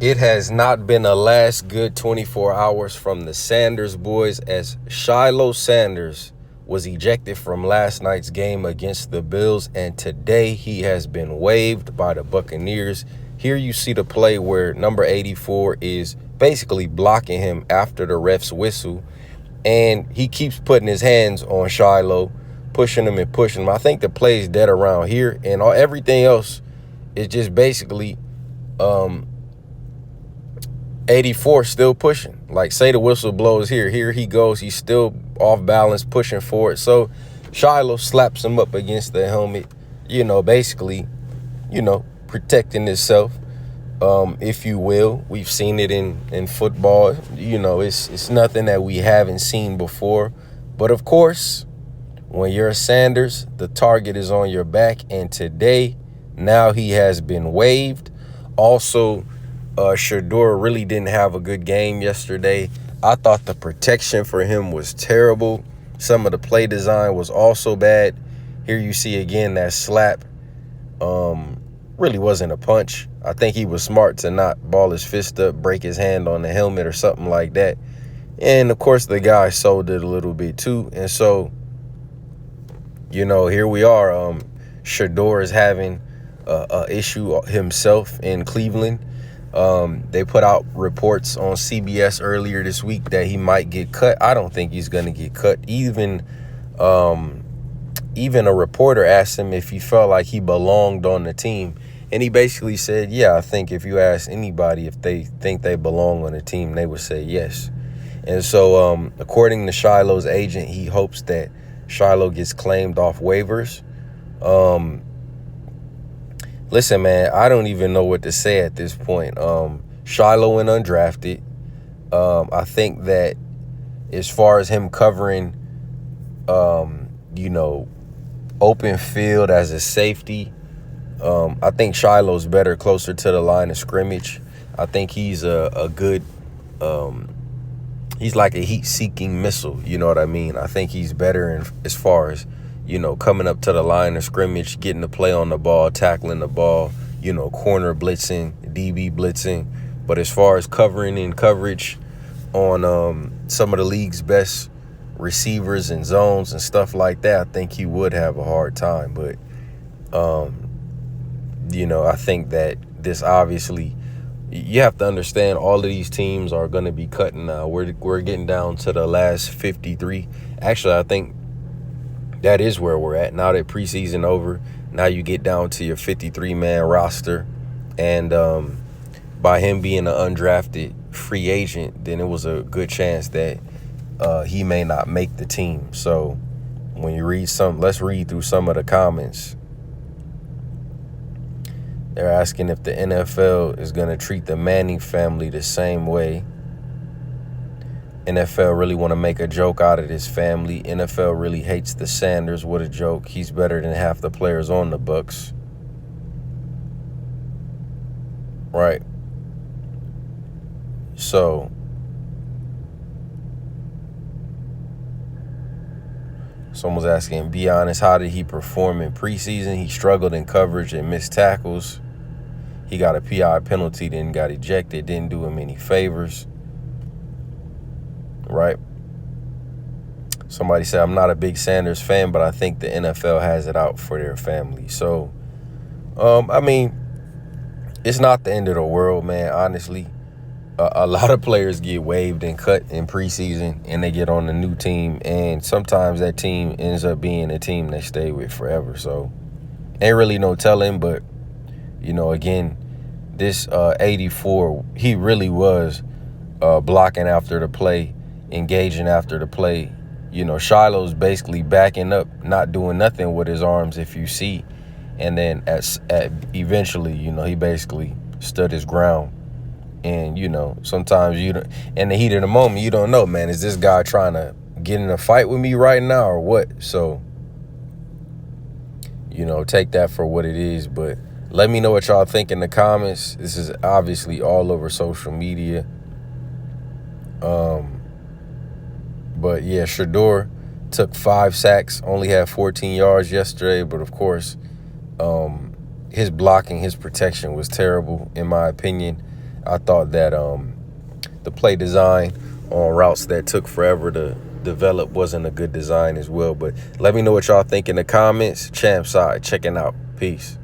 It has not been a last good 24 hours from the Sanders boys, as Shilo Sanders was ejected from last night's game against the Bills, and today he has been waived by the Buccaneers. Here you see the play where number 84 is basically blocking him after the ref's whistle, and he keeps putting his hands on Shilo, pushing him and pushing him. I think the play is dead around here, and everything else is just basically 84 still pushing. Like, say the whistle blows here he goes, he's still off balance, pushing forward. So Shiloh slaps him up against the helmet, basically, protecting himself, if you will. We've seen it in football. It's nothing that we haven't seen before. But of course, when you're a Sanders, the target is on your back, and today, now he has been waived. Also, Shadeur really didn't have a good game yesterday. I thought the protection for him was terrible. Some of the play design was also bad. Here you see again that slap really wasn't a punch. I think he was smart to not ball his fist up, break his hand on the helmet or something like that. And, of course, the guy sold it a little bit too. And so, here we are. Shadeur is having an issue himself in Cleveland. They put out reports on CBS earlier this week that he might get cut. I don't think he's going to get cut. Even a reporter asked him if he felt like he belonged on the team. And he basically said, yeah, I think if you ask anybody if they think they belong on the team, they would say yes. And so according to Shiloh's agent, he hopes that Shiloh gets claimed off waivers. Listen, man, I don't even know what to say at this point. Shiloh went undrafted. I think that as far as him covering, open field as a safety, I think Shiloh's better closer to the line of scrimmage. I think he's a good, he's like a heat-seeking missile, you know what I mean? I think he's better as far as, coming up to the line of scrimmage, getting the play on the ball, tackling the ball, corner blitzing, DB blitzing. But as far as covering and coverage on some of the league's best receivers and zones and stuff like that, I think he would have a hard time. But, I think that this obviously, you have to understand all of these teams are going to be cutting now. We're getting down to the last 53. Actually, I think that is where we're at. Now that preseason over, now you get down to your 53-man roster. And by him being an undrafted free agent, then it was a good chance that he may not make the team. So when you read let's read through some of the comments. They're asking if the NFL is going to treat the Manning family the same way. NFL really want to make a joke out of this family. NFL really hates the Sanders. What a joke. He's better than half the players on the Bucs. Right. So, someone's asking, be honest, how did he perform in preseason? He struggled in coverage and missed tackles. He got a PI penalty, then got ejected. Didn't do him any favors. Right. Somebody said, I'm not a big Sanders fan, but I think the NFL has it out for their family. So, it's not the end of the world, man, honestly. A lot of players get waived and cut in preseason, and they get on a new team, and sometimes that team ends up being a team they stay with forever. So, ain't really no telling, but, again, this 84, he really was blocking after the play, engaging after the play. Shiloh's basically backing up, not doing nothing with his arms, if you see. And then eventually, he basically stood his ground. And, sometimes in the heat of the moment, you don't know, man, is this guy trying to get in a fight with me right now or what? So, take that for what it is. But let me know what y'all think in the comments. This is obviously all over social media. But yeah, Shadeur took 5 sacks, only had 14 yards yesterday. But of course, his blocking, his protection was terrible, in my opinion. I thought that the play design on routes that took forever to develop wasn't a good design as well. But let me know what y'all think in the comments. CHAMPSIDE checking out. Peace.